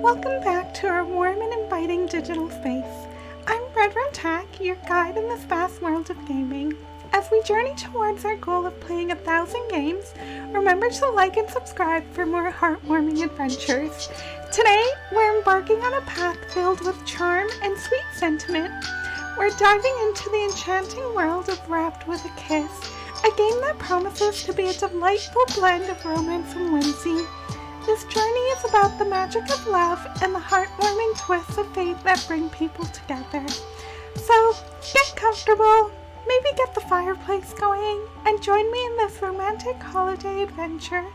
welcome back to our warm and inviting digital space. I'm Redrumtac, your guide in this vast world of gaming. As we journey towards our goal of playing 1,000 games, remember to like and subscribe for more heartwarming adventures. Today, we're embarking on a path filled with charm and sweet sentiment. We're diving into the enchanting world of Wrapped with a Kiss, a game that promises to be a delightful blend of romance and whimsy. This journey is about the magic of love and the heartwarming twists of fate that bring people together. So, get comfortable, maybe get the fireplace going, and join me in this romantic holiday adventure.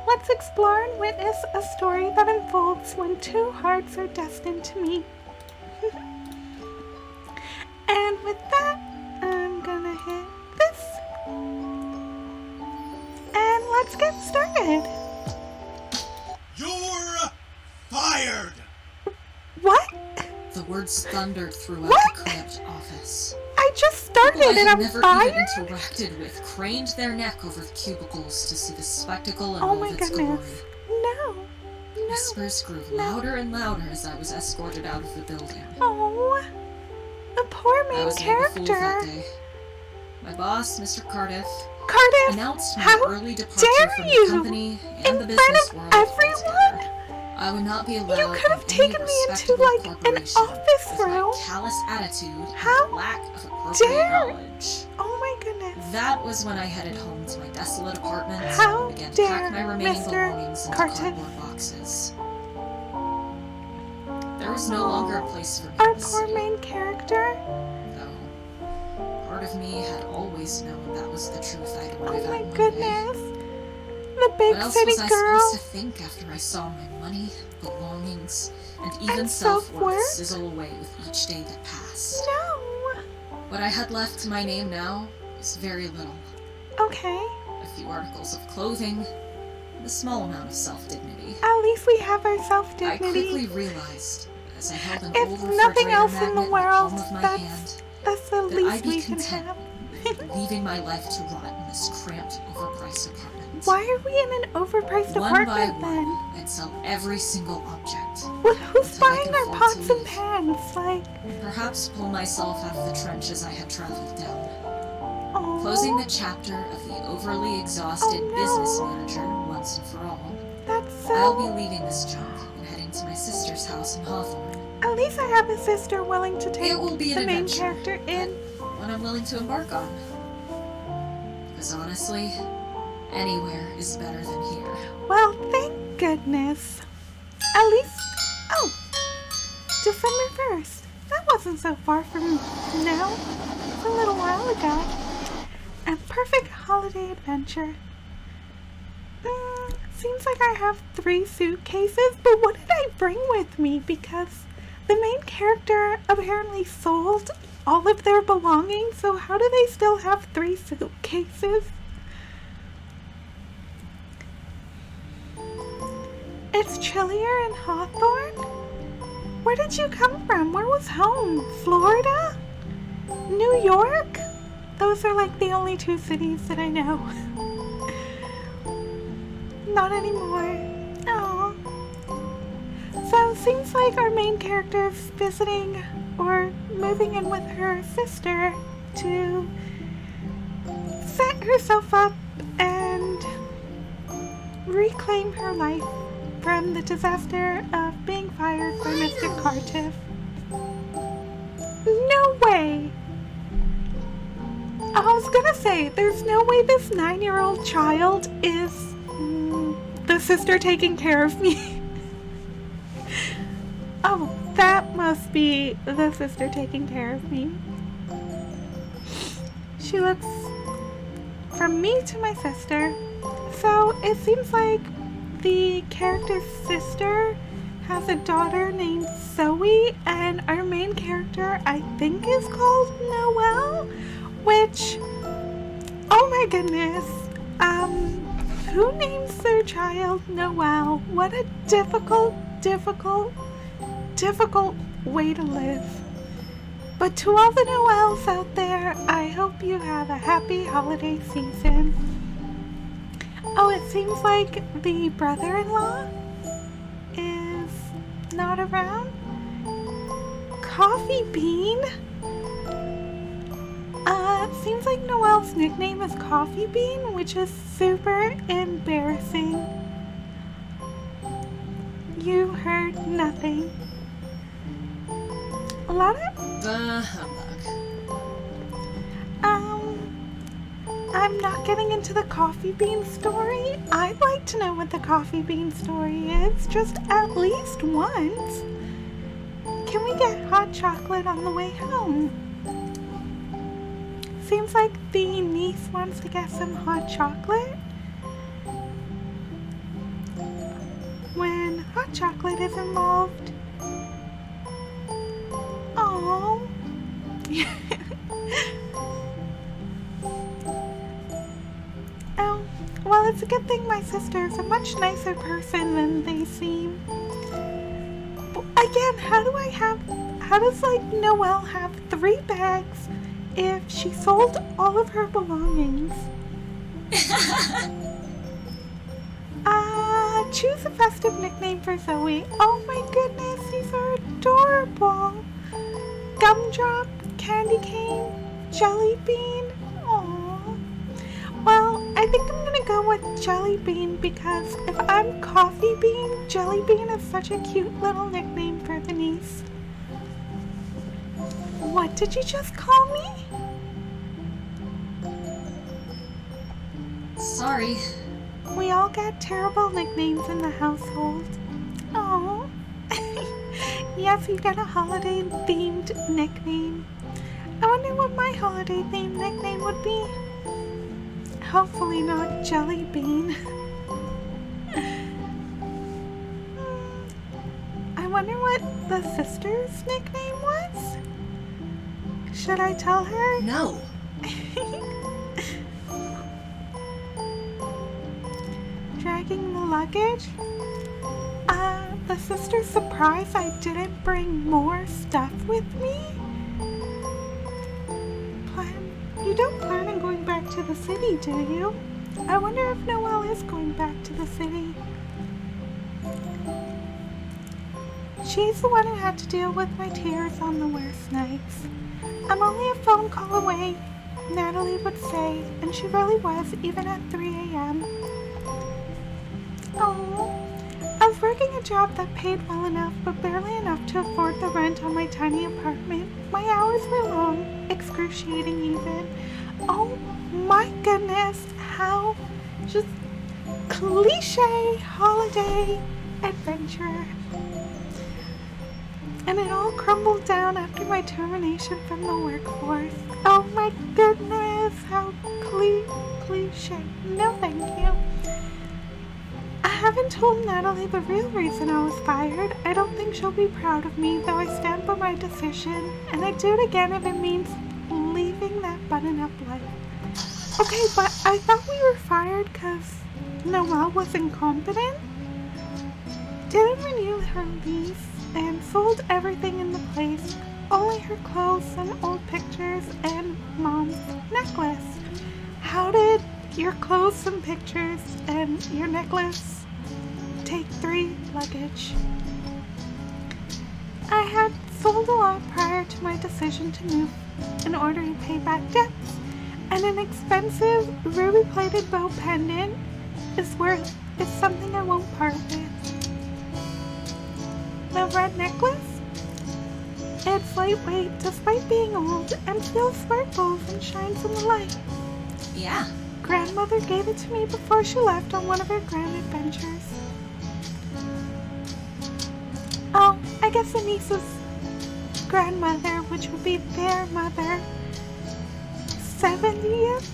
Let's explore and witness a story that unfolds when two hearts are destined to meet. And with that, I'm gonna hit this. And let's get started. You're fired! What? The words thundered throughout What? the cramped office. I just started People I and had I'm never fired? even interacted with craned their neck over the cubicles to see the spectacle and Oh all my of its goodness. glory. No. Whispers grew louder and louder as I was escorted out of the building. Oh. The poor I main was made a fool that character. day. My boss, Mr. Cardiff, Cardiff, announced my how early departure dare from you? the company and In the front business of world everyone? altogether. I would not be allowed You could have in taken any me into respectable like an corporation office with room. my callous attitude How and lack of appropriate dare- knowledge. Oh my goodness. That was when I headed home to my desolate apartment How and began to dare pack my remaining Mr. belongings into Cardiff. cardboard boxes. There was no longer a place for me Our in the poor city, main character. though part of me had always known that was the truth I'd Oh arrive my at one day. goodness. The big What else city was I girl. supposed to think after I saw my money, belongings, and even And self-worth self-worth? sizzle away with each day that passed? No. What I had left to my name now was very little. Okay. A few articles of clothing, and a small amount of self-dignity. At least we have our I self-dignity. quickly realized, as I held an If old nothing refrigerator else in magnet the in world, the palm of my that's hand, That's the that least I'd be we can content have. with leaving my life to rot in this cramped, overpriced apartment. Why are we in an overpriced One by apartment then? one, I'd sell every single object. Well, who's Until I buying could our afford pots to and leave. pans? Like, Perhaps pull myself out of the trenches I had traveled down. oh. Closing the chapter of the overly exhausted Oh, no. business manager once and for all, That's I'll be so. leaving this junk and heading to my sister's house in Hawthorne. At least I have a sister willing to take It will be an the main adventure, character in. One I'm willing to embark on. Because honestly, anywhere is better than here. Well, thank goodness. At least. Oh! December 1st. That wasn't so far from now. It's a little while ago. A perfect holiday adventure. Seems like I have 3 suitcases, but what did I bring with me? Because the main character apparently sold all of their belongings, so how do they still have 3 suitcases? It's chillier in Hawthorne? Where did you come from? Where was home? Florida? New York? Those are like the only 2 cities that I know. Not anymore. Oh. So it seems like our main character is visiting or moving in with her sister to set herself up and reclaim her life from the disaster of being fired by Mr. Cardiff. No way! I was gonna say, there's no way this 9-year-old child is the sister taking care of me. Oh, that must be the sister taking care of me. She looks from me to my sister. So it seems like the character's sister has a daughter named Zoe, and our main character, I think, is called Noelle, which, oh my goodness, who names their child Noelle? What a difficult way to live. But to all the Noelles out there, I hope you have a happy holiday season. Oh, it seems like the brother-in-law is not around? Coffee Bean? Seems like Noelle's nickname is Coffee Bean, which is super embarrassing. You heard nothing. A lot of... Humbug. I'm not getting into the Coffee Bean story. I'd like to know what the Coffee Bean story is, just at least once. Can we get hot chocolate on the way home? Seems like the niece wants to get some hot chocolate. When hot chocolate is involved. Oh. Oh, well, it's a good thing my sister's a much nicer person than they seem. But again, how does like Noelle have 3 bags if she sold all of her belongings? Choose a festive nickname for Zoe. Oh my goodness, these are adorable. Gumdrop, Candy Cane, Jelly Bean. Aww. Well, I think I'm gonna go with Jelly Bean because if I'm Coffee Bean, Jelly Bean is such a cute little nickname for the niece. What did you just call me? Sorry. We all got terrible nicknames in the household. Oh. Yes, you get a holiday-themed nickname. I wonder what my holiday-themed nickname would be. Hopefully not Jelly Bean. I wonder what the sister's nickname was? Should I tell her? No. Dragging the luggage? The sister's surprised I didn't bring more stuff with me? You don't plan on going back to the city, do you? I wonder if Noelle is going back to the city. She's the one who had to deal with my tears on the worst nights. I'm only a phone call away, Natalie would say, and she really was, even at 3 a.m. Oh, I was working a job that paid well enough, but barely enough to afford the rent on my tiny apartment. My hours were long, excruciating even. Oh my goodness, how just cliche holiday adventure. And it all crumbled down after my termination from the workforce. Oh my goodness, how cliche. No thank you. I haven't told Natalie the real reason I was fired. I don't think she'll be proud of me, though I stand by my decision. And I'd do it again if it means leaving that button-up life. Okay, but I thought we were fired because Noelle was incompetent? Didn't renew her lease and sold everything in the place. Only her clothes, some old pictures, and Mom's necklace. How did your clothes, some pictures, and your necklace take 3 luggage? I had sold a lot prior to my decision to move in order to pay back debts, and an expensive ruby-plated bow pendant is something I won't part with. The red necklace? It's lightweight despite being old and still sparkles and shines in the light. Yeah. Grandmother gave it to me before she left on one of her grand adventures. Oh, I guess the niece's grandmother, which would be their mother, 70th.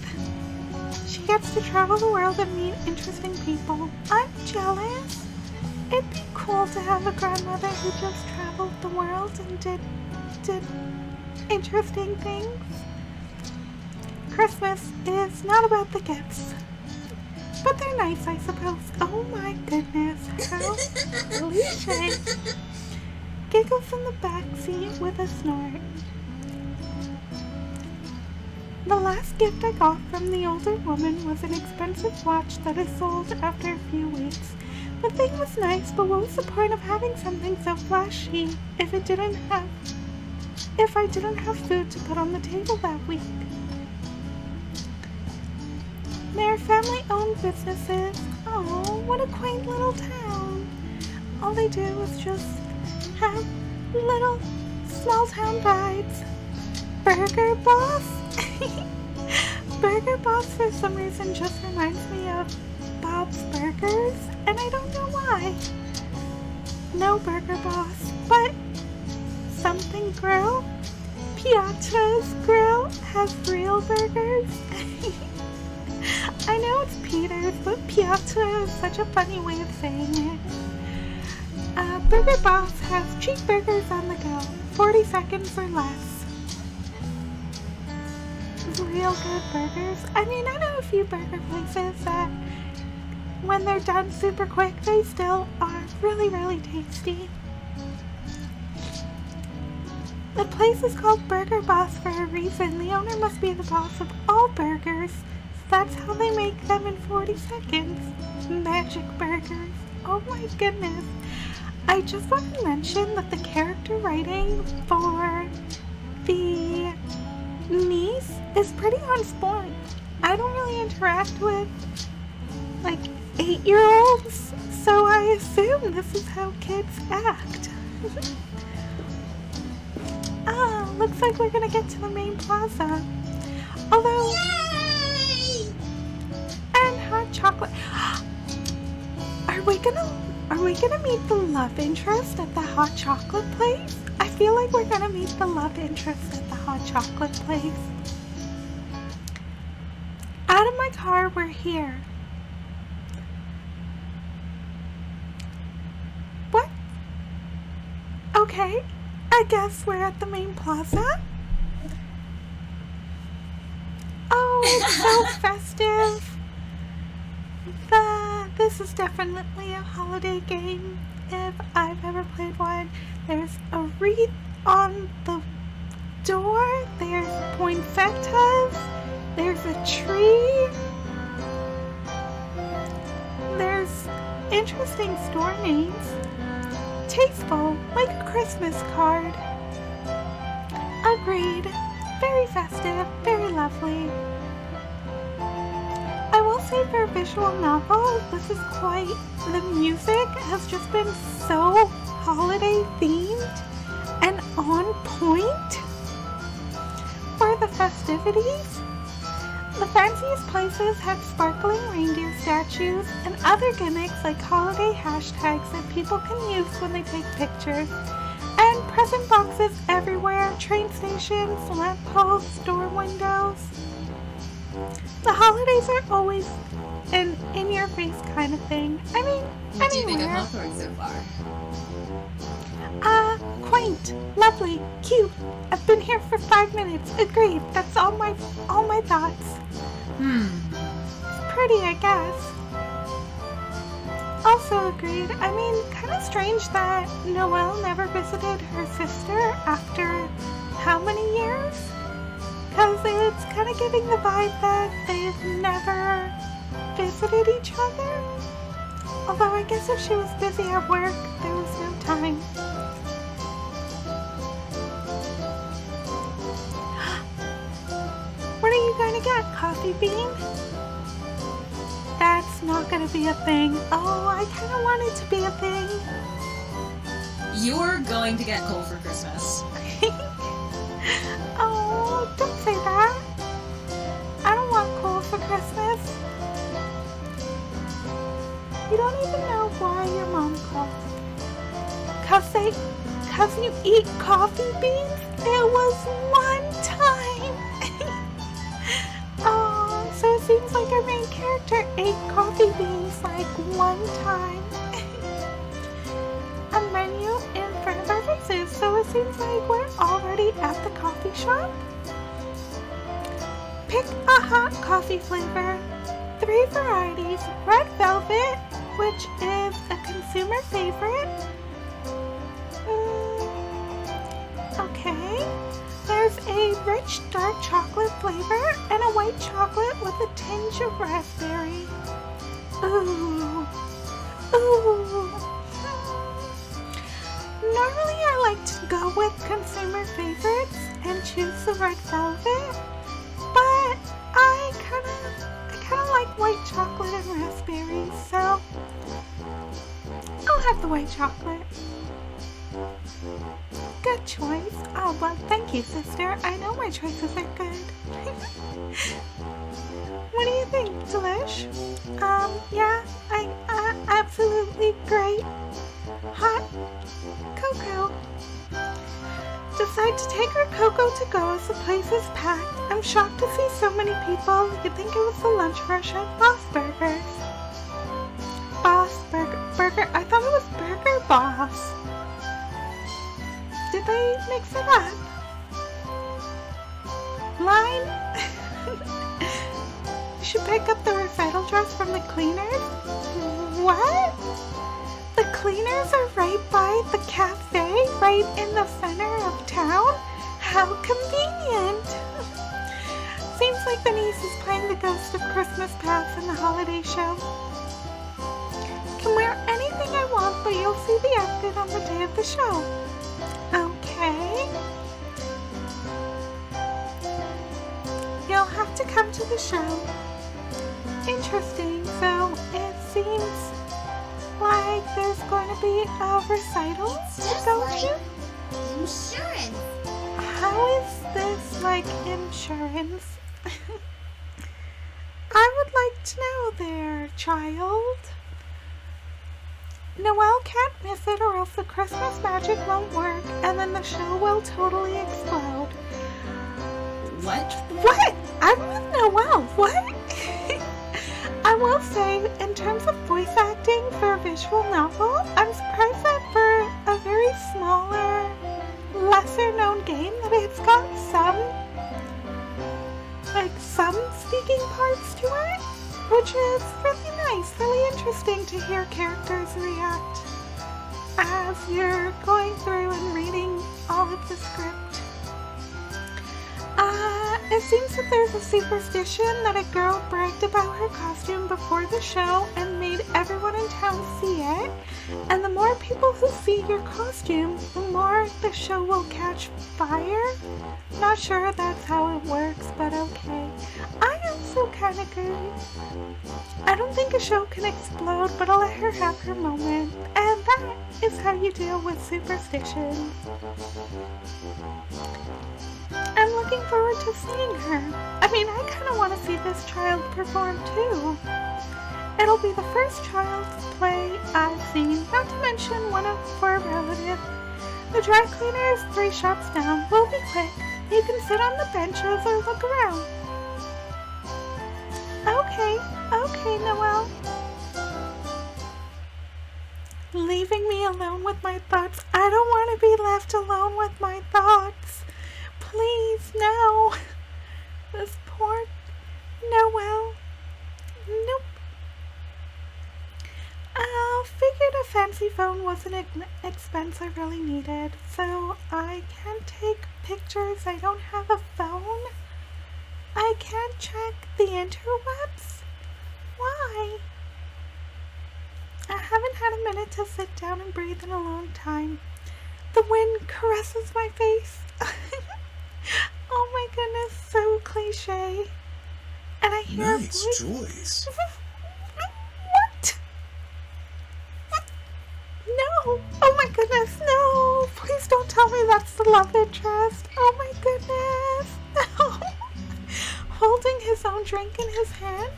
She gets to travel the world and meet interesting people. I'm jealous. It'd be cool to have a grandmother who just traveled the world and did interesting things. Christmas is not about the gifts, but they're nice, I suppose. Oh my goodness, how cliche. Giggles in the back seat with a snort. The last gift I got from the older woman was an expensive watch that I sold after a few weeks. The thing was nice, but what was the point of having something so flashy if I didn't have food to put on the table that week? They're family-owned businesses. Oh, what a quaint little town. All they do is just have little small-town vibes. Burger Boss? Burger Boss for some reason just reminds me of Bob's Burgers, and I don't know why. No Burger Boss, but Something Grill? Piazza's Grill has real burgers. I know it's Peter's, but Piazza is such a funny way of saying it. Burger Boss has cheap burgers on the go, 40 seconds or less. Real good burgers. I mean, I know a few burger places that when they're done super quick, they still are really, really tasty. The place is called Burger Boss for a reason. The owner must be the boss of all burgers. That's how they make them in 40 seconds. Magic burgers. Oh my goodness. I just want to mention that the character writing for the niece is pretty on point. I don't really interact with like 8-year-olds, so I assume this is how kids act. Looks like we're gonna get to the main plaza. Although, Yay! And hot chocolate. Are we gonna meet the love interest at the hot chocolate place? I feel like we're gonna meet the love interest at the hot chocolate place. Out of my car, we're here. What? Okay, I guess we're at the main plaza. Oh, it's so festive. This is definitely a holiday game if I've ever played one. There's a wreath on the door. There's poinsettias. There's a tree. There's interesting store names. Tasteful, like a Christmas card. Agreed. Very festive, very lovely. I will say for a visual novel, this is quite, the music has just been so holiday themed and on point for the festivities. The fanciest places have sparkling reindeer statues and other gimmicks like holiday hashtags that people can use when they take pictures. And present boxes everywhere, train stations, lampposts, store windows. The holidays are always an in-your-face kind of thing. I mean, What do you think of anywhere. Hawthorne so far? Quaint, lovely, cute. I've been here for 5 minutes. Agreed. That's all my thoughts. It's pretty, I guess. Also agreed. I mean, kind of strange that Noelle never visited her sister after how many years? Because it's kind of giving the vibe that they've never visited each other. Although I guess if she was busy at work, there was no time. What are you going to get, Coffee Bean? That's not going to be a thing. Oh, I kind of want it to be a thing. You're going to get coal for Christmas. Oh, don't say that. I don't want coal for Christmas. You don't even know why your mom called. Cause you eat coffee beans? It was one time. Oh, so it seems like our main character ate coffee beans like one time. A menu in front of our faces, so it seems like we're already at the coffee shop. Pick a hot coffee flavor. 3 varieties. Red Velvet, which is a consumer favorite. Okay. There's a rich dark chocolate flavor and a white chocolate with a tinge of raspberry. Ooh. Ooh. Normally I like to go with consumer favorites and choose the red velvet, but I kinda like white chocolate and raspberries, so I'll have the white chocolate. Good choice. Oh, well, thank you, sister. I know my choices are good. What do you think, Delish? Yeah, absolutely great. Hot cocoa. Decide to take her cocoa to go as the place is packed. I'm shocked to see so many people. You'd think it was the lunch rush at Boss Burgers. Boss Burger. I thought it was Burger Boss. Did they mix it up? Line? You should pick up the recital dress from the cleaners? What? The cleaners are right by the cafe, right in the center of town? How convenient! Seems like the niece is playing the Ghost of Christmas Past in the holiday show. Can wear anything I want, but you'll see the outfit on the day of the show. Okay. You'll have to come to the show. Interesting. So it seems like there's going to be a recital to go to? Insurance. How is this like insurance? I would like to know there, child. Noelle can't miss it or else the Christmas magic won't work and then the show will totally explode. What? What? I'm with Noelle. What? I will say, in terms of voice acting for a visual novel, I'm surprised that for a very smaller, lesser known game that it's got some speaking parts to it, which is really nice, really interesting to hear characters react as you're going through and reading all of the script. It seems that there's a superstition that a girl bragged about her costume before the show and made everyone in town see it. And the more people who see your costume, the more the show will catch fire. Not sure that's how it works, but okay. I also kind of agree. I don't think a show can explode, but I'll let her have her moment. And that is how you deal with superstitions. I'm looking forward to seeing her. I mean, I kind of want to see this child perform too. It'll be the first child's play I've seen, not to mention one for a relative. The dry cleaner is 3 shops down. We'll be quick. You can sit on the benches or look around. Okay, Noelle. Leaving me alone with my thoughts. I don't want to be left alone with my thoughts. Please, no. This poor Noelle. Nope. I figured a fancy phone wasn't an expense I really needed, so I can't take pictures. I don't have a phone. I can't check the interwebs. Why? I haven't had a minute to sit down and breathe in a long time. The wind caresses my face. Oh my goodness, so cliche. And I hear Nice choice. What? No. Oh my goodness, no. Please don't tell me that's the love interest. Oh my goodness. No. Holding his own drink in his hand.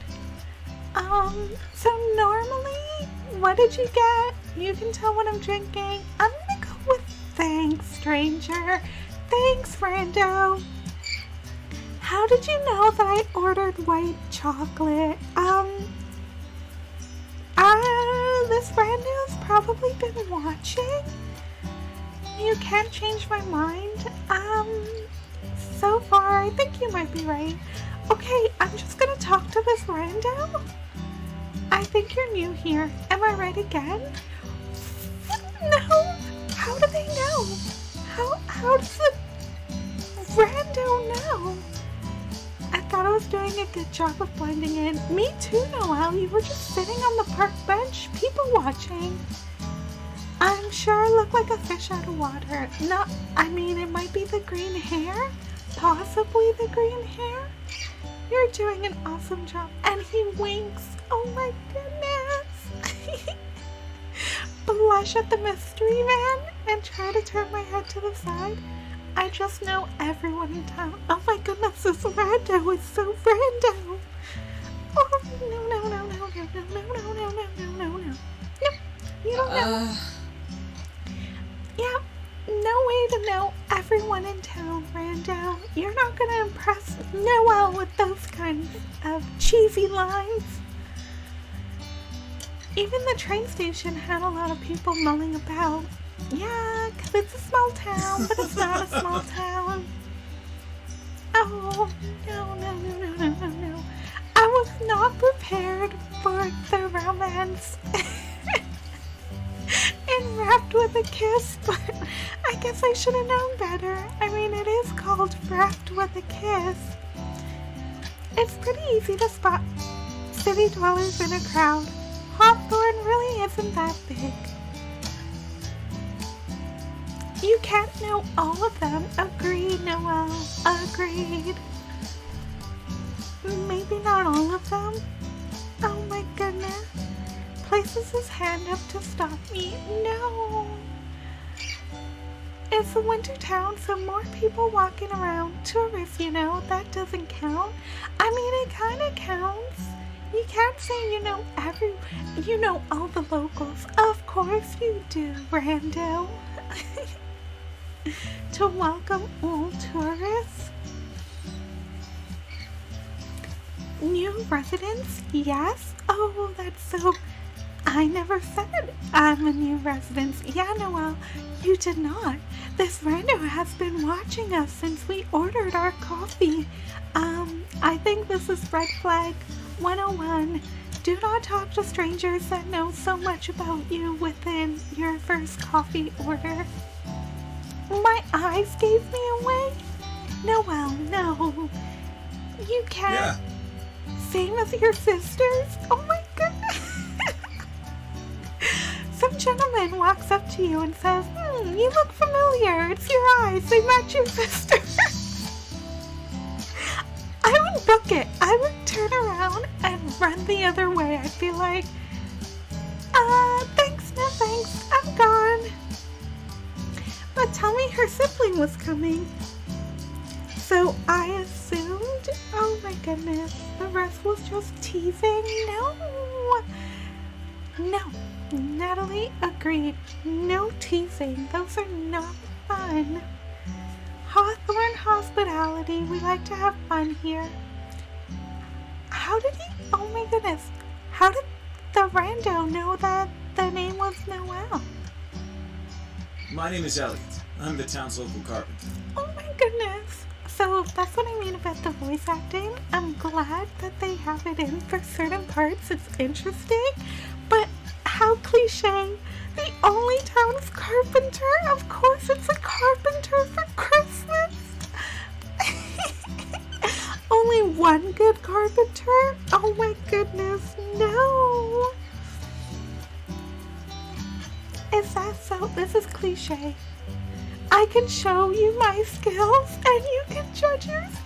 So normally, what did you get? You can tell what I'm drinking. I'm gonna go with thanks, stranger. Thanks, Rando. How did you know that I ordered white chocolate? This Rando's probably been watching. You can't change my mind. So far, I think you might be right. Okay, I'm just gonna talk to this Rando. I think you're new here. Am I right again? No. How do they know? How does the Rando know? I thought I was doing a good job of blending in. Me too, Noelle. You were just sitting on the park bench, people watching. I'm sure I look like a fish out of water. No, I mean, it might be the green hair. Possibly the green hair. You're doing an awesome job. And he winks. Oh my goodness. Blush at the mystery man and try to turn my head to the side. I just know everyone in town. Oh my goodness, this rando is so rando. Oh, no, no, no, no, no, no, no, no, no, no, no, no, no. No, you don't know. Yeah, no way to know everyone in town, rando. You're not gonna impress Noelle with those kinds of cheesy lines. Even the train station had a lot of people mulling about. Yeah, 'cause it's a small town, but it's not a small town. Oh, no, no, no, no, no, no, no. I was not prepared for the romance. And wrapped with a kiss, but I guess I should have known better. I mean, it is called Wrapped with a Kiss. It's pretty easy to spot city dwellers in a crowd. Hawthorne really isn't that big. You can't know all of them. Agreed, Noelle. Agreed. Maybe not all of them. Oh my goodness. Places his hand up to stop me. No. It's a winter town, so more people walking around. Tourists, you know, that doesn't count. I mean, it kind of counts. You can't say you know all the locals. Of course you do, rando. To welcome all tourists. New residents? Yes? Oh, that's so... I never said I'm a new resident. Yeah, Noelle, you did not. This rando has been watching us since we ordered our coffee. I think this is red flag 101. Do not talk to strangers that know so much about you within your first coffee order. My eyes gave me away? Noelle, no. You can't. Yeah. Same as your sisters? Oh my goodness. Some gentleman walks up to you and says, you look familiar. It's your eyes. They match your sister. I would book it. I would turn around and run the other way. I'd be like, thanks, no thanks. I'm gone. But tell me her sibling was coming. So I assumed, oh my goodness, the rest was just teasing. No, Natalie agreed. No teasing. Those are not fun. Hawthorne hospitality. We like to have fun here. How did he? Oh my goodness. How did the rando know that the name was Noelle? My name is Elliot. I'm the town's local carpenter. Oh my goodness. So that's what I mean about the voice acting. I'm glad that they have it in for certain parts. It's interesting. But how cliche. The only town is carpenter. Of course it's a carpenter for Christmas. Only one good carpenter? Oh my goodness, no. Is that so? This is cliche. I can show you my skills and you can judge yourself.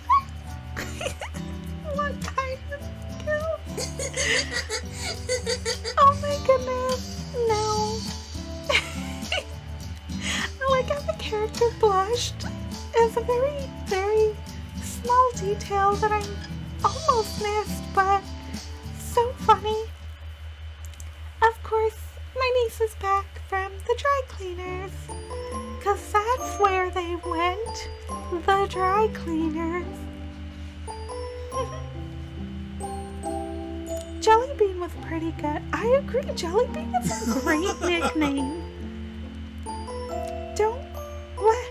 What kind of skills? Oh my goodness, no. I like how the character blushed. It's a very, very small detail that I almost missed, but so funny. Of course, my niece is back from the dry cleaners, 'cause that's where they went, the dry cleaners. Jellybean was pretty good. I agree, Jellybean is a great nickname. What?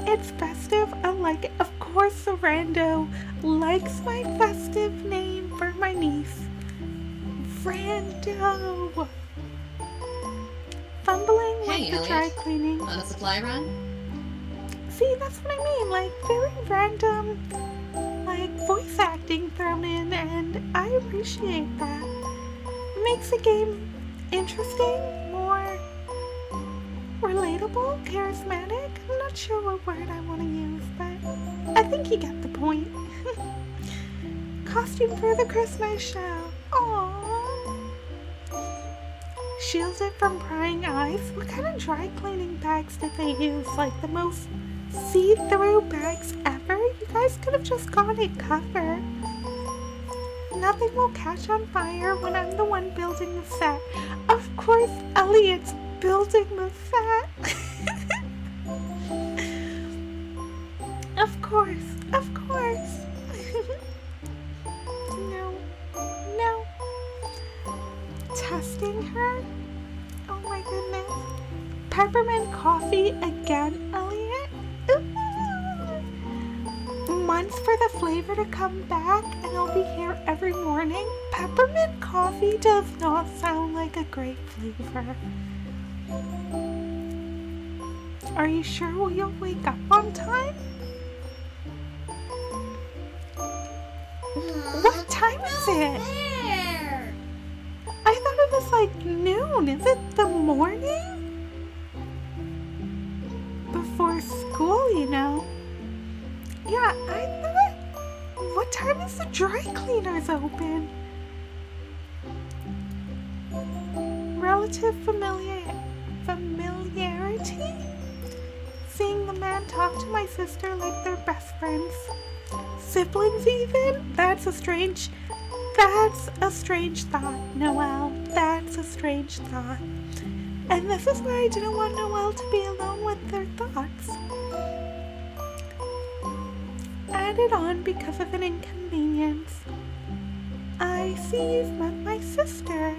It's festive, I like it. Of course, Rando likes my festive name for my niece. Rando. Fumbling Hey, with the dry Elliot. cleaning. On a supply run? See, that's what I mean. Like, very random. like voice acting thrown in, and I appreciate that. It makes the game interesting, more relatable, charismatic. I'm not sure what word I want to use, but I think you get the point. Costume for the Christmas show. Aww. Shielded from prying eyes. What kind of dry cleaning bags did they use? Like the most see-through bags ever? You guys could have just gone it covered. Nothing will catch on fire when I'm the one building the set. Of course, Elliot's building the set. Of course, of course. No. Testing her? Oh my goodness. Peppermint coffee again, Elliot? Ooh. Months for the flavor to come back and I'll be here every morning? Peppermint coffee does not sound like a great flavor. Are you sure you'll wake up on time? What time is it? There. I thought it was like noon. Is it the morning? Before school, you know. Yeah, I thought. What time is the dry cleaners open? Relative familiarity? Seeing the man talk to my sister like they're best friends. Siblings even? That's a strange thought, Noelle. That's a strange thought. And this is why I didn't want Noelle to be alone with their thoughts. Added on because of an inconvenience. I see you've met my sister.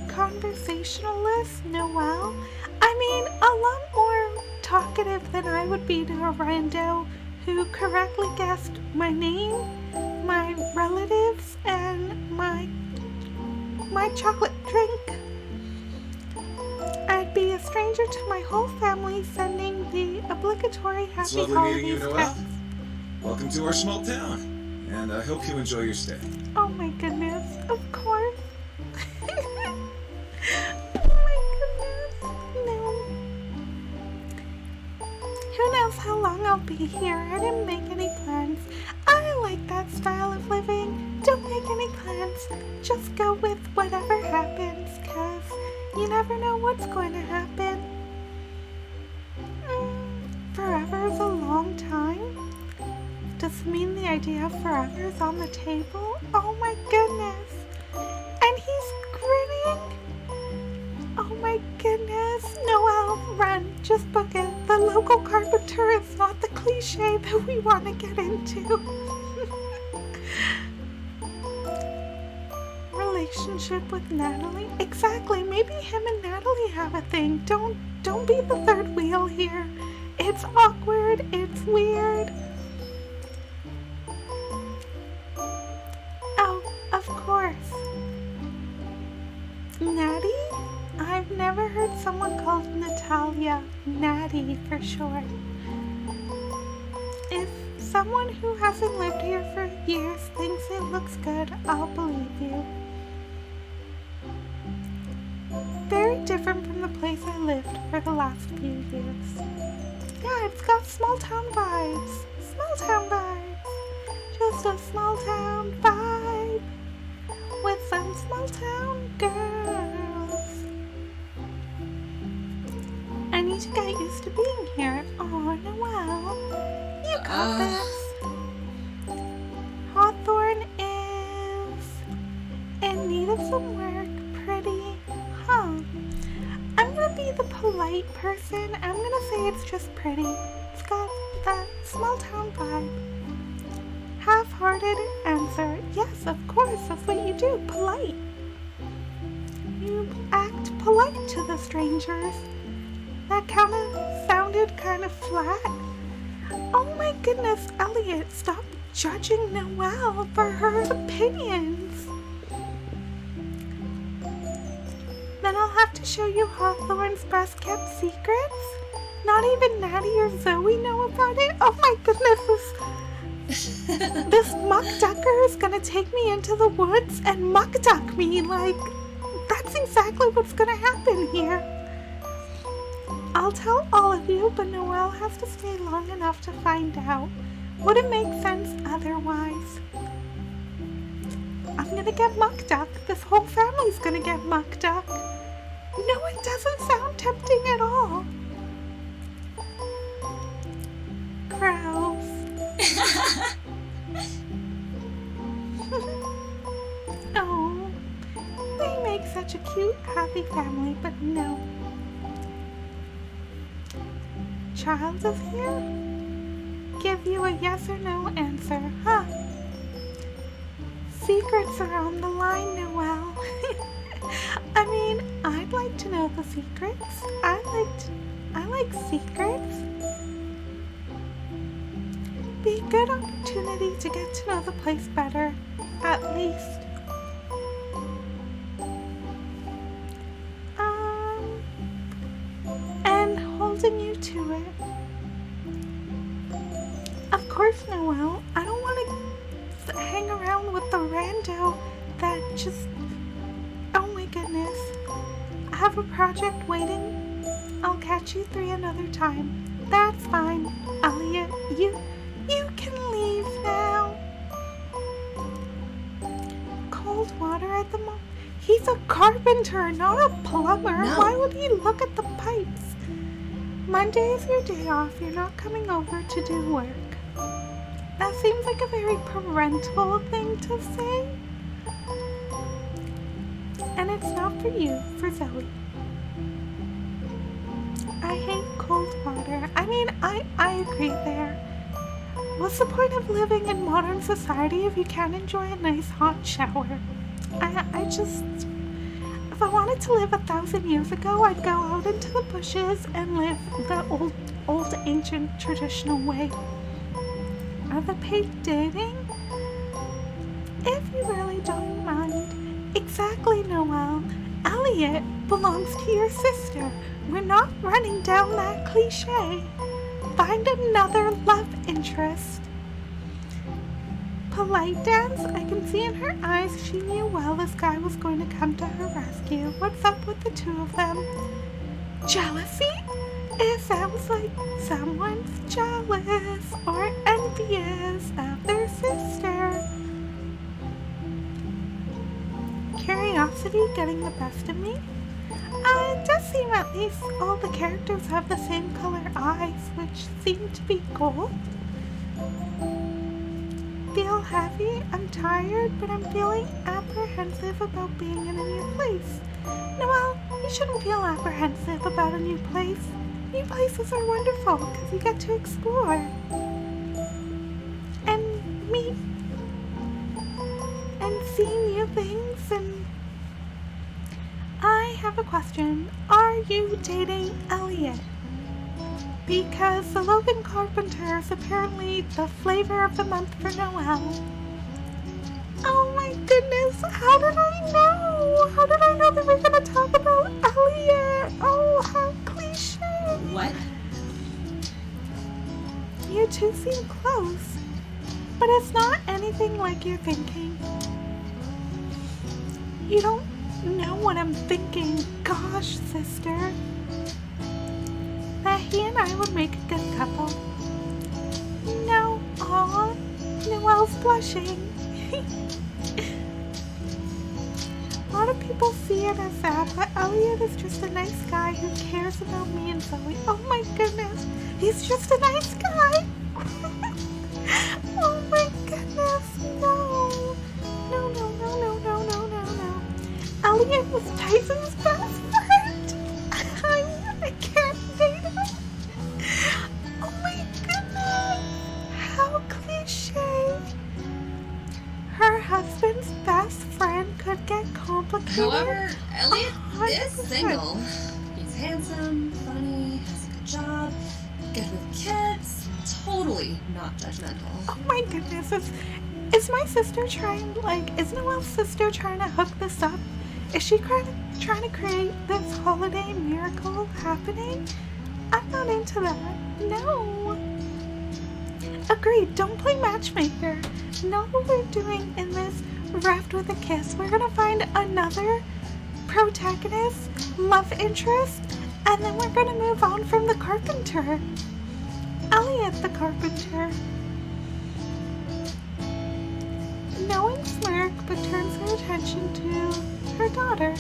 Conversationalist, Noelle? I mean, a lot more talkative than I would be to a rando who correctly guessed my name, my relatives, and my chocolate drink. I'd be a stranger to my whole family sending the obligatory It's happy lovely meeting you, holidays Noelle. text. Welcome to our small town, and I hope you enjoy your stay. Oh my goodness, of course. Oh my goodness, no. Who knows how long I'll be here? I didn't make any plans. I like that style of living. Don't make any plans. Just go with whatever happens, cause you never know what's going to happen. Forever is a long time. Does it mean the idea of forever is on the table? Oh my goodness. And he's grinning. Oh my goodness. Noelle, run. Just book it. The local carpenter is not the cliche that we want to get into. Relationship with Natalie? Exactly. Maybe him and Natalie have a thing. Don't be the third wheel here. It's awkward. It's weird. Oh, of course. Natty? I've never heard someone called Natalia Natty for short. If someone who hasn't lived here for years thinks it looks good, I'll believe you. Very different from the place I lived for the last few years. Yeah, it's got small town vibes. Small town vibes. Just a small town vibe with some small town girls. I need to get used to being here. Oh, Noelle, you got this. Hawthorne is in need of some work. Pretty, huh? I'm gonna be the polite person. I'm gonna say it's just pretty. It's got that small town vibe. Half-hearted answer. Yes, of course, that's what you do. Polite. You act polite to the strangers. That kind of sounded kind of flat. Oh my goodness, Elliot, stop judging Noelle for her opinions. Then I'll have to show you Hawthorne's best kept secrets. Not even Natty or Zoe know about it? Oh my goodness, this muck ducker is gonna take me into the woods and muck duck me. Like, that's exactly what's gonna happen here. I'll tell all of you, but Noelle has to stay long enough to find out. Wouldn't make sense otherwise. I'm gonna get muck duck. This whole family's gonna get muck duck. No, it doesn't sound tempting at all. Gross. Oh, they make such a cute, happy family, but no. Child is here? Give you a yes or no answer, huh? Secrets are on the line, Noelle. I mean, I'd like to know the secrets. I like secrets. Be a good opportunity to get to know the place better, at least. And holding you to it. Of course, Noelle, I don't want to hang around with the rando that just... Oh my goodness. I have a project waiting. I'll catch you three another time. That's fine. Elliot, you can leave now. Cold water at the moment. He's a carpenter, not a plumber. No. Why would he look at the pipes? Monday is your day off. You're not coming over to do work. That seems like a very parental thing to say. And it's not for you, for Zoe. I hate cold water. I mean, I agree there. What's the point of living in modern society if you can't enjoy a nice hot shower? If I wanted to live 1,000 years ago, I'd go out into the bushes and live the old ancient traditional way. Are the paid dating? If you really don't mind. Exactly, Noelle. Elliot belongs to your sister. We're not running down that cliche. Find another love interest. Polite dance? I can see in her eyes she knew well this guy was going to come to her rescue. What's up with the two of them? Jealousy? It sounds like someone's jealous or envious of their sister. Curiosity getting the best of me? It does seem at least all the characters have the same color eyes, which seem to be gold. Feel heavy? I'm tired, but I'm feeling apprehensive about being in a new place. Noelle, you shouldn't feel apprehensive about a new place. New places are wonderful because you get to explore and meet and see new things. And I have a question. Are you dating Elliot? Because the Logan Carpenter is apparently the flavor of the month for Noelle. Oh my goodness, how did I know? How did I know that we're going to talk about Elliot? Oh, how cliche. What? You two seem close, but it's not anything like you're thinking. You don't know what I'm thinking. Gosh, sister. That he and I would make a good couple. No, aw, Noelle's blushing. A lot of people see it as that, but Elliot is just a nice guy who cares about me and Zoe. Oh my goodness, he's just a nice guy. Oh my goodness, no. No. Elliot was Tyson's best friend. I can't date him. Oh my goodness, how cliche. Her husband's best friend could get complicated. However, Elliot is 100%. single. He's handsome, funny, has a good job, good with kids, totally not judgmental. Oh my goodness, is my sister trying, is Noelle's sister trying to hook this up? Is she trying to create this holiday miracle happening? I'm not into that. No. Agreed, don't play matchmaker. Know what we're doing in this Wrapped with a Kiss? We're gonna find another protagonist, love interest, and then we're gonna move on from the carpenter. Elliot the carpenter. Knowing smirk, but turns her attention to her daughter.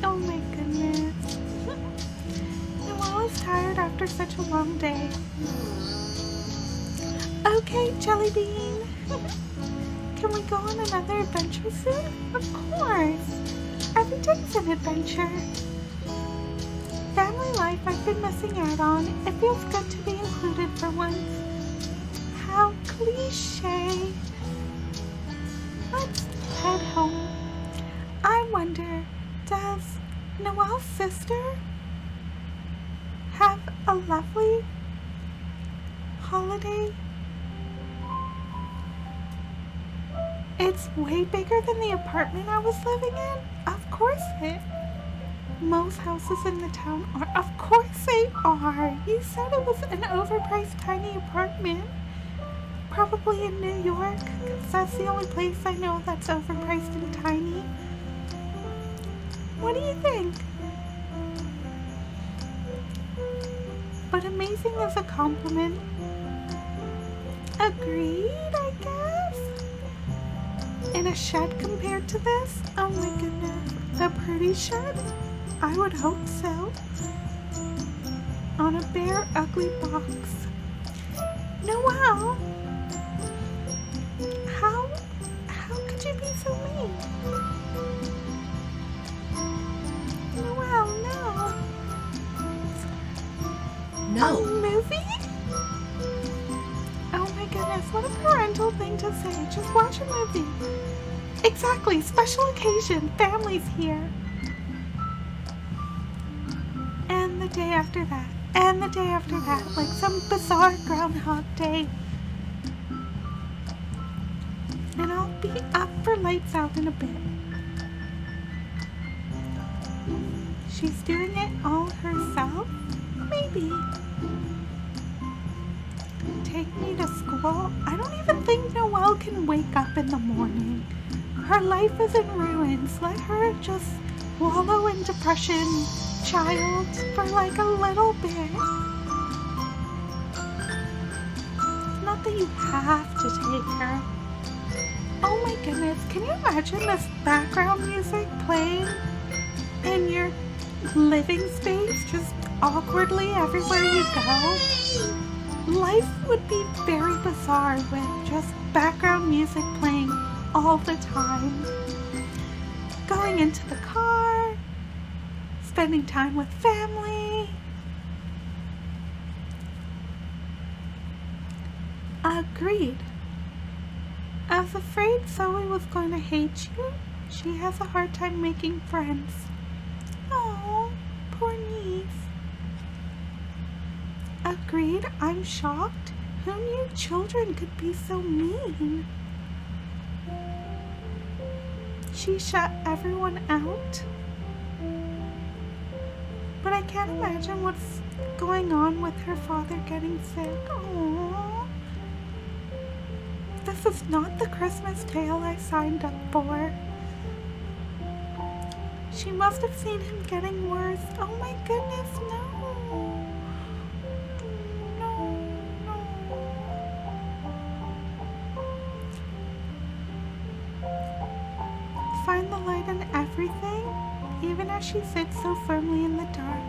Oh my goodness. Noelle is tired after such a long day. Okay, Jelly Bean. Can we go on another adventure soon? Of course. Every day's an adventure. Family life I've been missing out on. It feels good to be included for once. How cliche. Let's head home. I wonder, does Noelle's sister have a lovely holiday? It's way bigger than the apartment I was living in? Of course it. Most houses in the town are. Of course they are. You said it was an overpriced tiny apartment. Probably in New York, because that's the only place I know that's overpriced and tiny. What do you think? But amazing is a compliment. Agreed, I guess. In a shed compared to this? Oh my goodness. A pretty shed? I would hope so. On a bare, ugly box. Noelle! How could you be so mean? Noelle, no. No. A movie? Oh my goodness, what a parental thing to say. Just watch a movie. Exactly, special occasion, family's here. And the day after that, and the day after that, like some bizarre Groundhog Day. And I'll be up for lights out in a bit. She's doing it all herself? Maybe. Take me to school? I don't even think Noelle can wake up in the morning. Her life is in ruins. Let her just wallow in depression, child, for like a little bit. Not that you have to take her. Oh my goodness, can you imagine this background music playing in your living space, just awkwardly everywhere you go? Life would be very bizarre with just background music playing all the time. Going into the car, spending time with family. Agreed. I was afraid Zoe was going to hate you. She has a hard time making friends. Oh, poor niece. Agreed, I'm shocked. Who knew children could be so mean? She shut everyone out. But I can't imagine what's going on with her father getting sick. Aww. This is not the Christmas tale I signed up for. She must have seen him getting worse. Oh my goodness, no. Find the light in everything, even as she sits so firmly in the dark.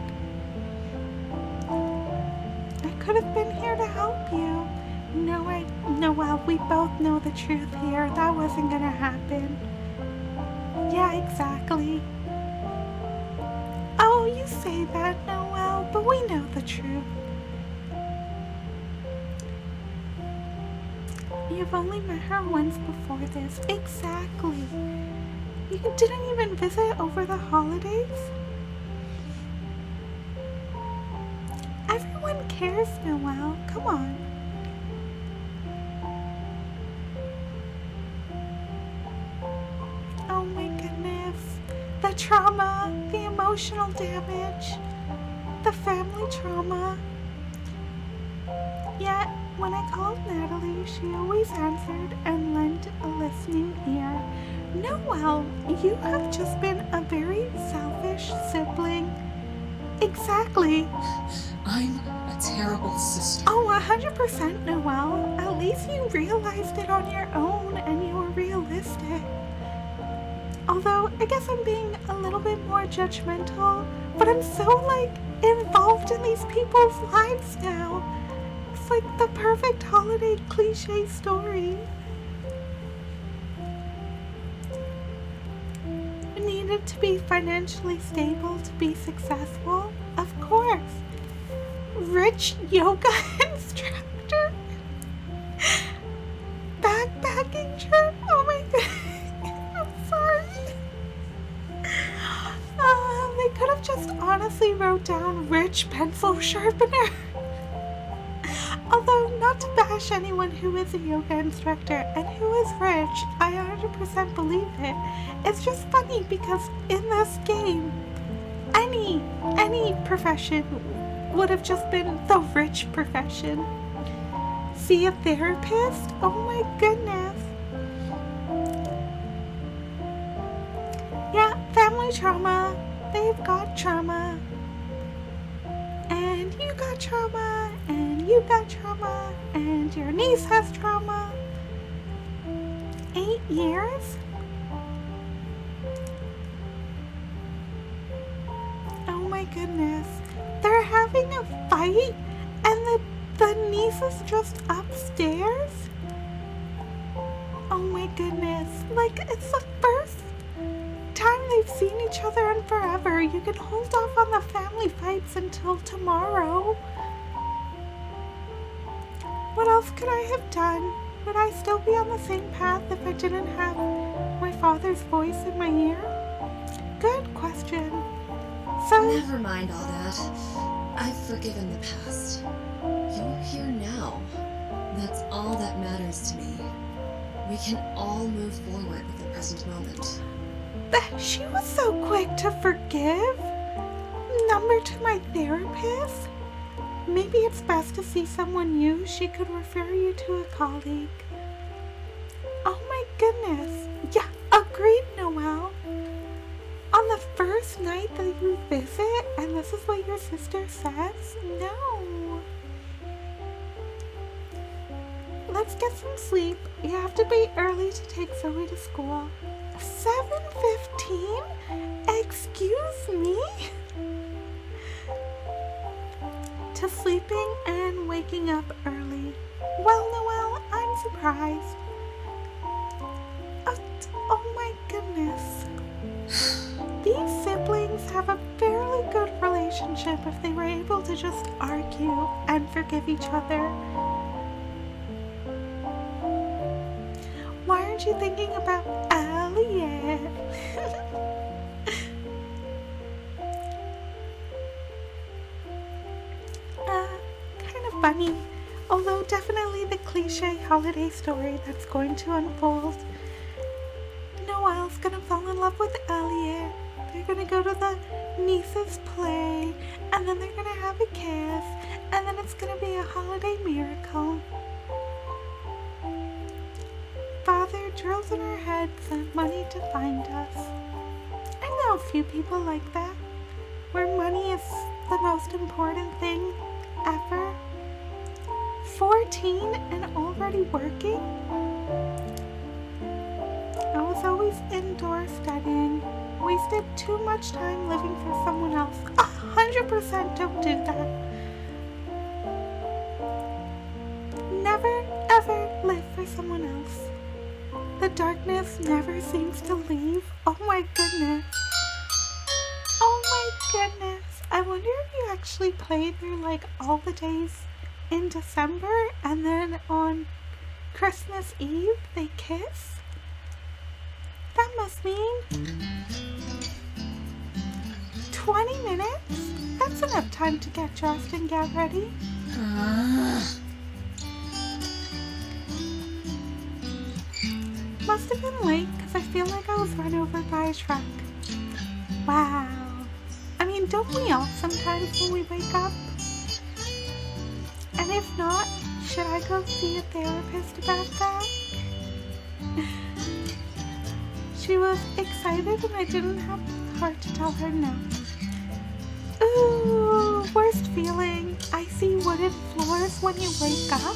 I could have been here to help you. Noelle, we both know the truth here. That wasn't gonna happen. Yeah, exactly. Oh, you say that, Noelle, but we know the truth. You've only met her once before this. Exactly. You didn't even visit over the holidays? Everyone cares, Noelle. Come on. Oh my goodness. The trauma, the emotional damage. the family trauma. Yet, when I called Natalie, she always answered and lent a listening ear. Noelle, you have just been a very selfish sibling. Exactly. I'm a terrible sister. Oh, 100%, Noelle. At least you realized it on your own and you were realistic. Although, I guess I'm being a little bit more judgmental, but I'm so, involved in these people's lives now. It's like the perfect holiday cliche story. Needed to be financially stable to be successful? Of course. Rich yoga instructor? Backpacking trip? Oh my god. I'm sorry. They could have just honestly wrote down rich pencil sharpener. Although, not to bash anyone who is a yoga instructor and who is rich, I 100% believe it. It's just funny because in this game, any profession would have just been the rich profession. See a therapist? Oh my goodness. Yeah, family trauma. They've got trauma. And you got trauma. And you got trauma. And your niece has trauma. 8 years? Oh my goodness. They're having a fight and the niece is just upstairs? Oh my goodness. It's the first time they've seen each other in forever. You can hold off on the family fights until tomorrow. What else could I have done? Would I still be on the same path if I didn't have my father's voice in my ear? Good question. So, Never mind all that. I've forgiven the past. You're here now. That's all that matters to me. We can all move forward with the present moment. she was so quick to forgive. Number to my therapist? Maybe it's best to see someone new. She could refer you to a colleague. Oh my goodness. Yeah, agreed, Noelle. On the first night that you visit, and this is what your sister says? No. Let's get some sleep. You have to be early to take Zoe to school. 7:15? Excuse me? To sleeping and waking up early. Well, Noelle, I'm surprised. Oh my goodness. These siblings have a fairly good relationship if they were able to just argue and forgive each other. Why aren't you thinking about Elliot? Kind of funny. Although definitely the cliche holiday story that's going to unfold. Noelle's gonna fall in love with Elliot. They're gonna go to the niece's play, and then they're gonna have a kiss, and then it's gonna be a holiday miracle. Father drills in our heads and money to find us. I know a few people like that, where money is the most important thing ever. 14 and already working? I was always indoor studying. Wasted too much time living for someone else. 100% don't do that. Never ever live for someone else. The darkness never seems to leave. Oh my goodness. Oh my goodness. I wonder if you actually play through all the days in December and then on Christmas Eve they kiss? That must mean 20 minutes? That's enough time to get dressed and get ready. Must have been late because I feel like I was run over by a truck. Wow. I mean, mean, don't we all sometimes when we wake up? And if not, should I go see a therapist about that? She was excited and I didn't have the heart to tell her no. Ooh, worst feeling. Icy wooden floors when you wake up.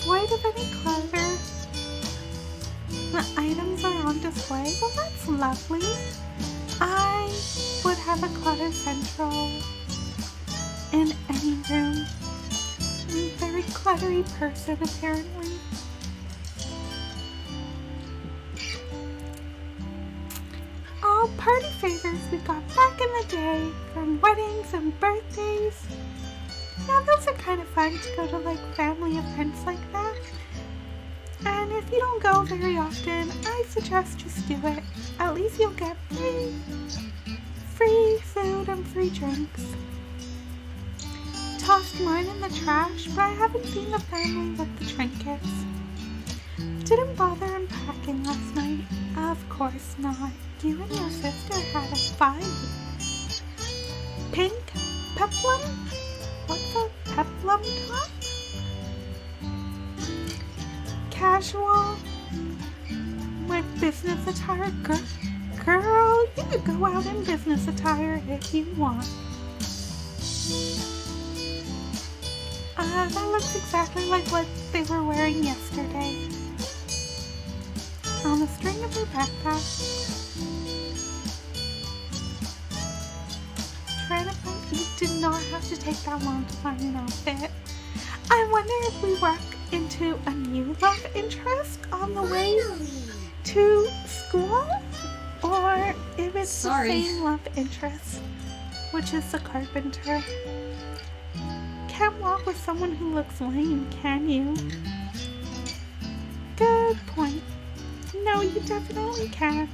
Void of any clutter. The items are on display. Well, that's lovely. I would have a clutter central in any room. I'm a very cluttery person, apparently. All party favors we got back in the day from weddings and birthdays. Yeah, those are kind of fun to go to like family events like that. And if you don't go very often, I suggest just do it. At least you'll get free food and free drinks. Tossed mine in the trash, but I haven't seen the family with the trinkets. Didn't bother unpacking last night. Of course not. You and your sister had a fight. Pink peplum? What's a peplum top? Casual with business attire. Girl, you could go out in business attire if you want. That looks exactly like what they were wearing yesterday. On the string of her backpack. Trying to find, you did not have to take that long to find an outfit. I wonder if we walk into a new love interest on the way to school, or if it's the same love interest, which is the carpenter. Can't walk with someone who looks lame, can you? Good point. No, you definitely can.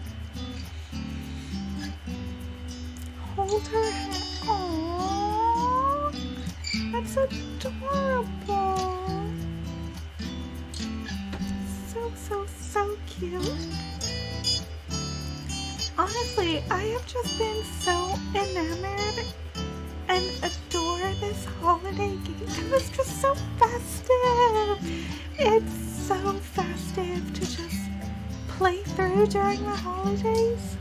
Hold her hand. Aww, that's adorable. So cute. Honestly, I have just been so enamored and adore this holiday game because it's just so festive. It's so festive to just play through during the holidays.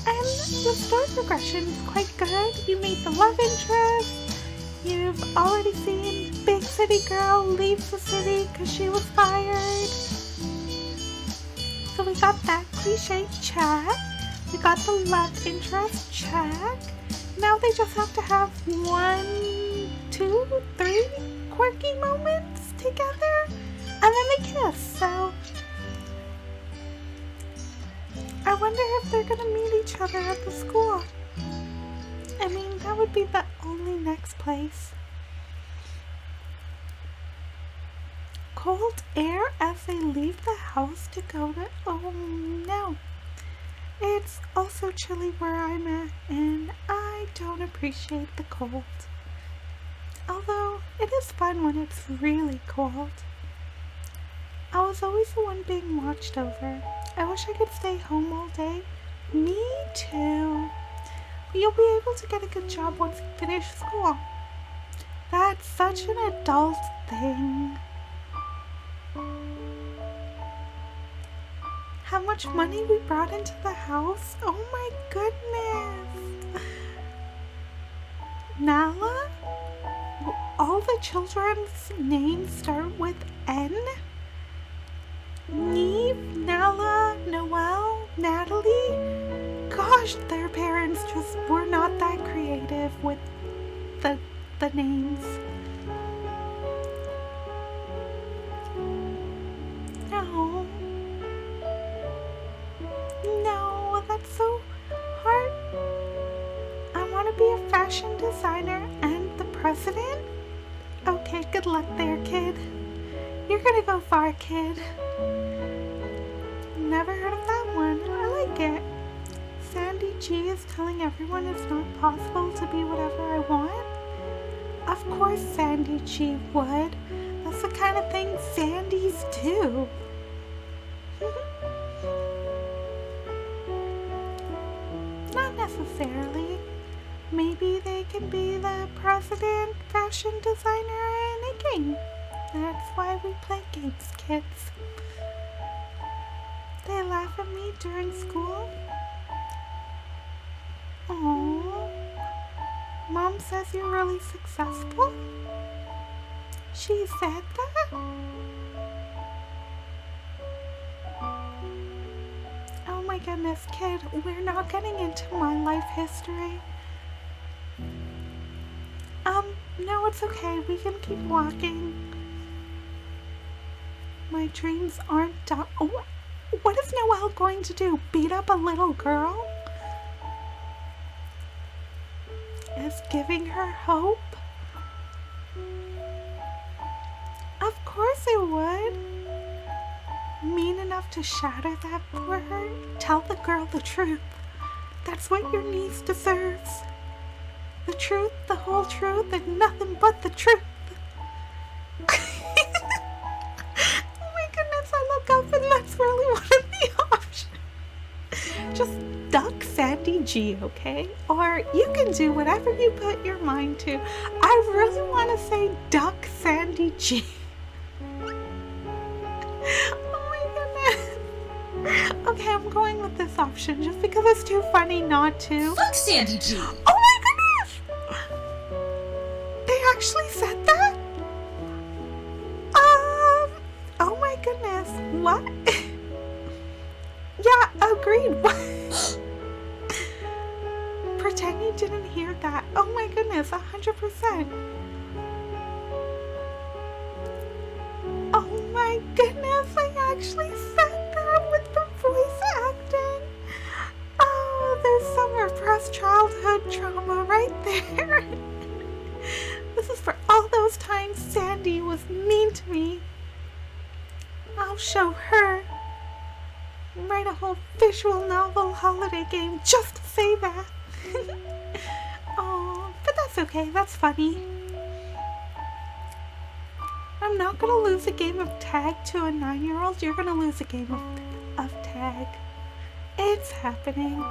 And the story progression is quite good. You meet the love interest. You've already seen Big City Girl leave the city because she was fired. So we got that cliche check. We got the love interest check. Now they just have to have 1, 2, 3 quirky moments together. And then they kiss. So I wonder if they're gonna meet each other at the school. I mean, that would be the only next place. Cold air as they leave the house to go to... Oh no. It's also chilly where I'm at, and I don't appreciate the cold. Although, it is fun when it's really cold. I was always the one being watched over. I wish I could stay home all day. Me too. But you'll be able to get a good job once you finish school. That's such an adult thing. How much money we brought into the house? Oh my goodness. Nala? All the children's names start with N? Neve, Nala, Noelle, Natalie? Gosh, their parents just were not that creative with the names. No, that's so hard. I want to be a fashion designer and the president? Okay, good luck there, kid. You're gonna go far, kid. Never heard of that one. I like it. Sandy G is telling everyone it's not possible to be whatever I want. Of course Sandy G would. That's the kind of thing Sandys do. Not necessarily. necessarily. Maybe they can be the president, fashion designer in a game. That's why we play games, kids. They laugh at me during school. Aww. Mom says you're really successful. She said that? Oh my goodness, kid, we're not getting into my life history. No, it's okay. We can keep walking. My dreams aren't done. Oh, what is Noelle going to do? Beat up a little girl? Is giving her hope? Of course it would. Mean enough to shatter that for her? Tell the girl the truth. That's what your niece deserves. The truth, the whole truth, and nothing but the truth. Oh my goodness, I look up and that's really one of the options. Just duck Sandy G, okay? Or you can do whatever you put your mind to. I really want to say duck Sandy G. Oh my goodness. Okay, I'm going with this option just because it's too funny not to. Fuck Sandy G! Oh my goodness! They actually said that? Oh my goodness. What? Yeah, agreed. What? Pretend you didn't hear that. Oh my goodness, 100%. Oh my goodness, I actually said that with the voice acting. Oh, there's some repressed childhood trauma right there. This is for all those times Sandy was mean to me. I'll show her. Write a whole visual novel holiday game just to say that. Oh, but that's okay, that's funny. I'm not gonna lose a game of tag to a 9-year-old. You're gonna lose a game of tag. It's happening.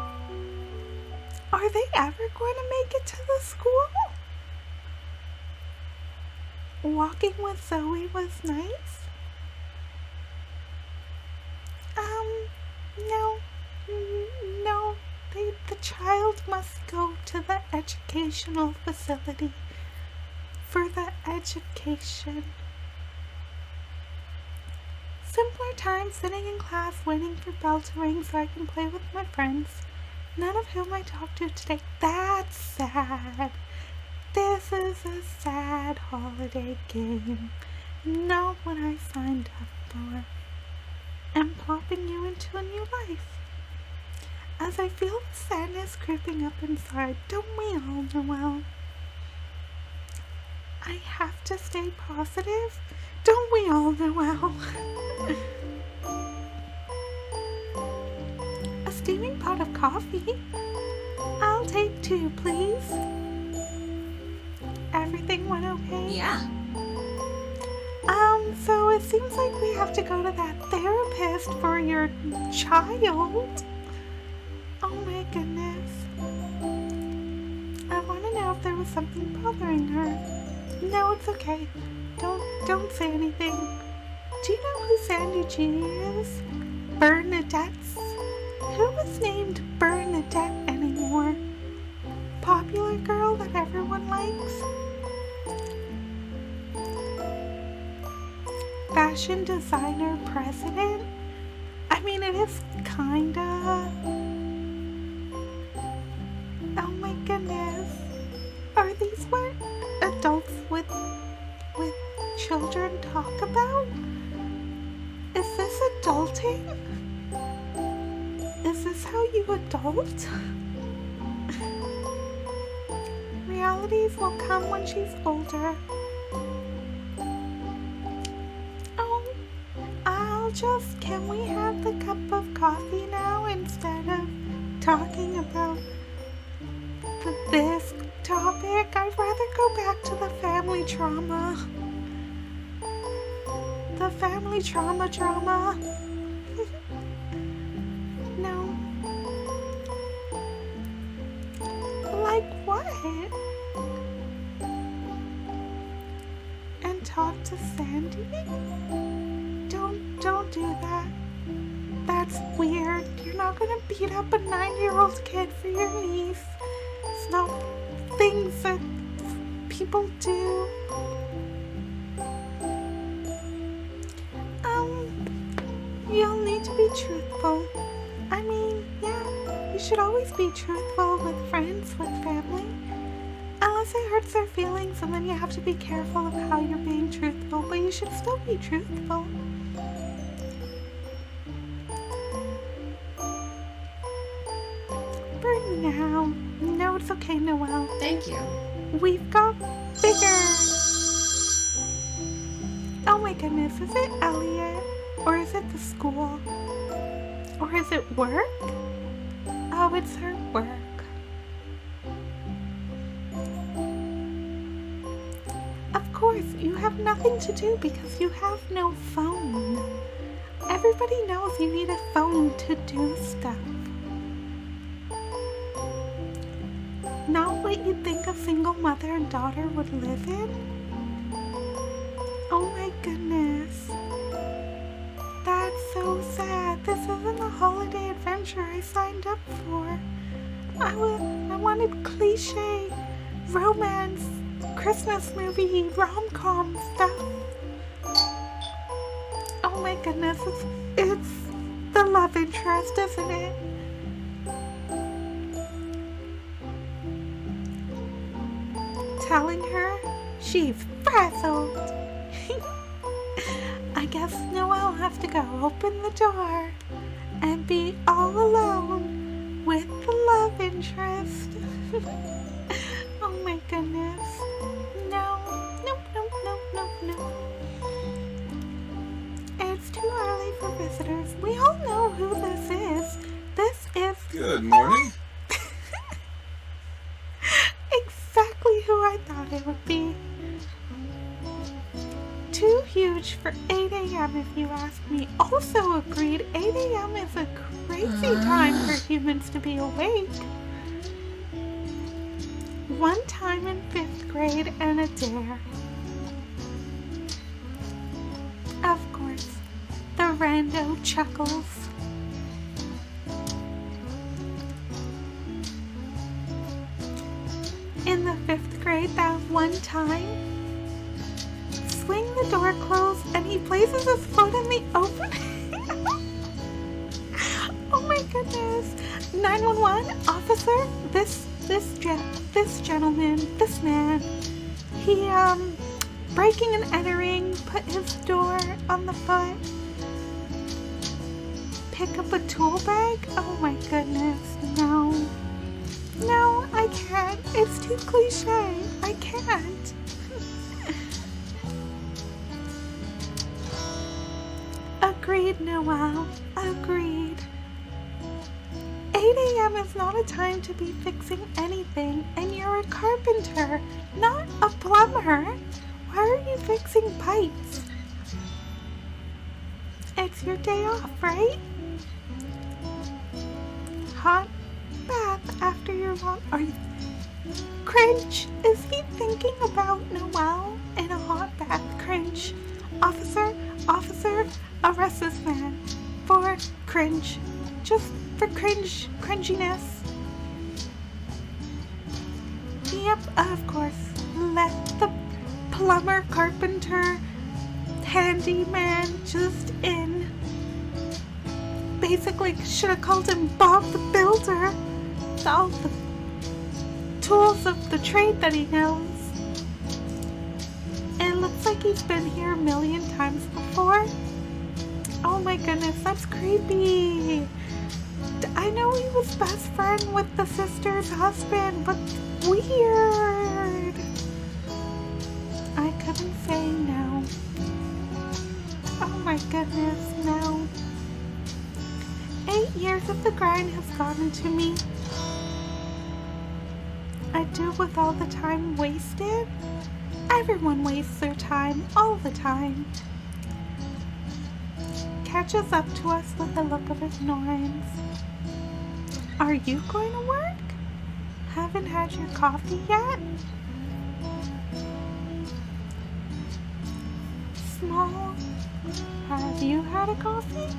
Are they ever going to make it to the school? Walking with Zoe was nice. No, the child must go to the educational facility for the education. Simpler time sitting in class waiting for bell to ring so I can play with my friends, none of whom I talked to today. That's sad. This is a sad holiday game, not what I signed up for. I'm plopping you into a new life. As I feel the sadness creeping up inside, don't we all, Noelle? I have to stay positive. Don't we all, Noelle? A steaming pot of coffee? I'll take 2, please. Everything went okay? Yeah. So it seems like we have to go to that therapist for your child. Oh my goodness. I want to know if there was something bothering her. No, it's okay. Don't say anything. Do you know who Sandy G is? Bernadette's? Who was named Bernadette anymore? Popular girl that everyone likes? Fashion designer president? I mean, it is kinda... Oh my goodness. Are these what adults with children talk about? Is this adulting? Is this how you adult? Realities will come when she's older. Can we have the cup of coffee now instead of talking about this topic? I'd rather go back to the family trauma. The family trauma drama. No. Like what? And talk to Sandy? Don't do that. That's weird. You're not gonna beat up a 9-year-old kid for your niece. It's not things that people do. You'll need to be truthful. I mean, yeah, you should always be truthful with friends, with family. Unless it hurts their feelings, and then you have to be careful of how you're being truthful, but you should still be truthful. For now. No, it's okay, Noelle. Thank you. We've got bigger. Oh my goodness, is it Elliot? Or is it the school? Or is it work? Oh, it's her work. Of course, you have nothing to do because you have no phone. Everybody knows you need a phone to do stuff. Not what you'd think a single mother and daughter would live in. Oh my goodness. That's so sad. This isn't the holiday adventure I signed up for. I wanted cliche romance, Christmas movie, rom-com stuff. Oh my goodness, it's the love interest, isn't it? Telling her she's frazzled. I guess Noelle has to go open the door and be all alone with the love interest. Oh my goodness. No. It's too early for visitors. We all know who this is. This is... Good morning. exactly who I thought it would be. Too huge for 8 a.m. if you ask me. Also agreed, 8 a.m. is a crazy time for humans to be awake. One time in 5th grade and a dare. Of course, the rando chuckles. In the 5th grade, that one time, swing the door closed and he places his foot in the opening. Oh my goodness. 911 officer, this gentleman, this man, he breaking and entering, put his door on the foot, pick up a tool bag. Oh my goodness. No, I can't. It's too cliche. I can't. Agreed, Noelle. Agreed. 8 a.m. is not a time to be fixing anything, and you're a carpenter, not a plumber. Why are you fixing pipes? It's your day off, right? Hot bath after your long... Are you... Cringe. Is he thinking about Noelle in a hot bath? Cringe. Officer, arrest this man for cringe. Just for cringiness. Yep, of course. Let the plumber, carpenter, handyman just in. Basically, should have called him Bob the Builder. All the tools of the trade that he knows. It looks like he's been here a million times before. Oh my goodness, that's creepy. I know he was best friend with the sister's husband, but weird. I couldn't say no. Oh my goodness, no. 8 years of the grind has gotten to me. I do with all the time wasted. Everyone wastes their time all the time. Catches up to us with a look of ignorance. Are you going to work? Haven't had your coffee yet? Small, have you had a coffee?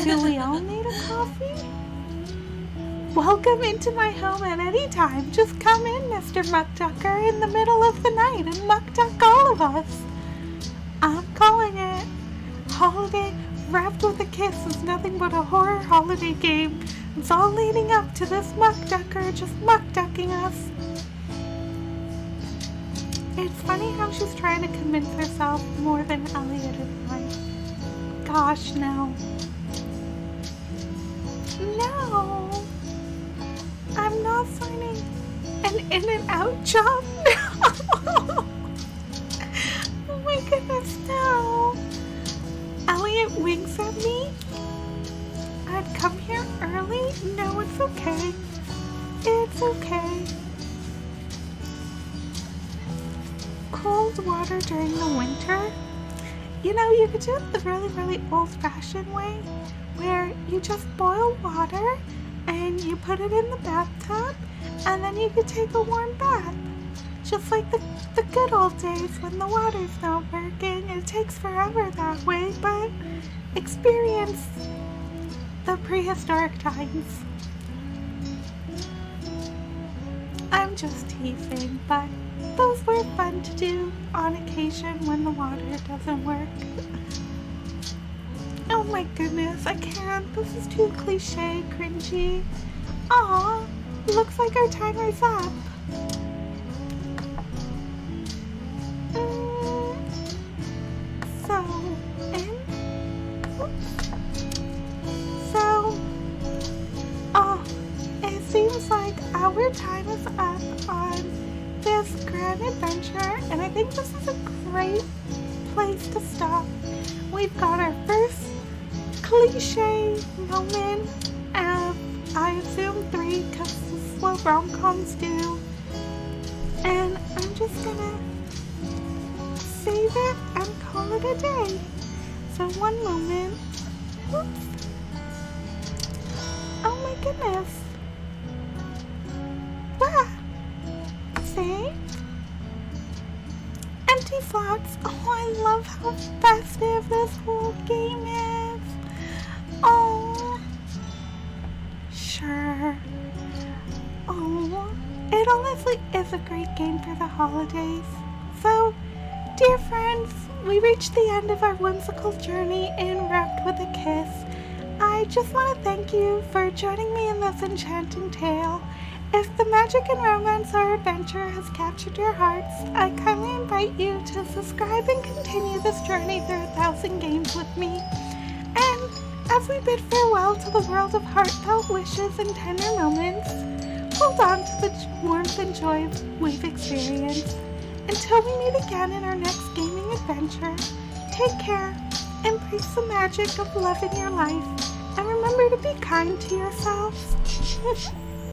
Do we all need a coffee? Welcome into my home at any time. Just come in, Mr. Muckducker, in the middle of the night and muckduck all of us. I'm calling it. Holiday Wrapped with a Kiss is nothing but a horror holiday game. It's all leading up to this muckducker just muckducking us. It's funny how she's trying to convince herself more than Elliot is trying. Gosh, no. No! I'm not signing an in-and-out job. No! Oh my goodness, no! Elliot winks at me. I'd come here early? No, it's okay. It's okay. Cold water during the winter? You know, you could do it the really, really old-fashioned way, where you just boil water and you put it in the bathtub, and then you could take a warm bath. Just like the good old days when the water's not working. It takes forever that way, but experience the prehistoric times. I'm just teasing, but those were fun to do on occasion when the water doesn't work. Oh my goodness, I can't. This is too cliche, cringy. Aw, looks like our timer's up. It seems like our time is up on this grand adventure, and I think this is a great place to stop. We've got our first cliche moment of, I assume, 3, because this is what rom-coms do. And I'm just gonna save it and call it a day. So one moment. Whoops. Oh my goodness. Wow. Saved. Empty slots. Oh, I love how festive this whole game is. Oh. Sure. Oh. It honestly is a great game for the holidays. So, dear friends, we reached the end of our whimsical journey in Wrapped with a Kiss. I just want to thank you for joining me in this enchanting tale. If the magic and romance or adventure has captured your hearts, I kindly invite you to subscribe and continue this journey through 1,000 games with me. And as we bid farewell to the world of heartfelt wishes and tender moments, hold on to the warmth and joy we've experienced. Until we meet again in our next gaming adventure, take care, embrace the magic of love in your life, and remember to be kind to yourselves.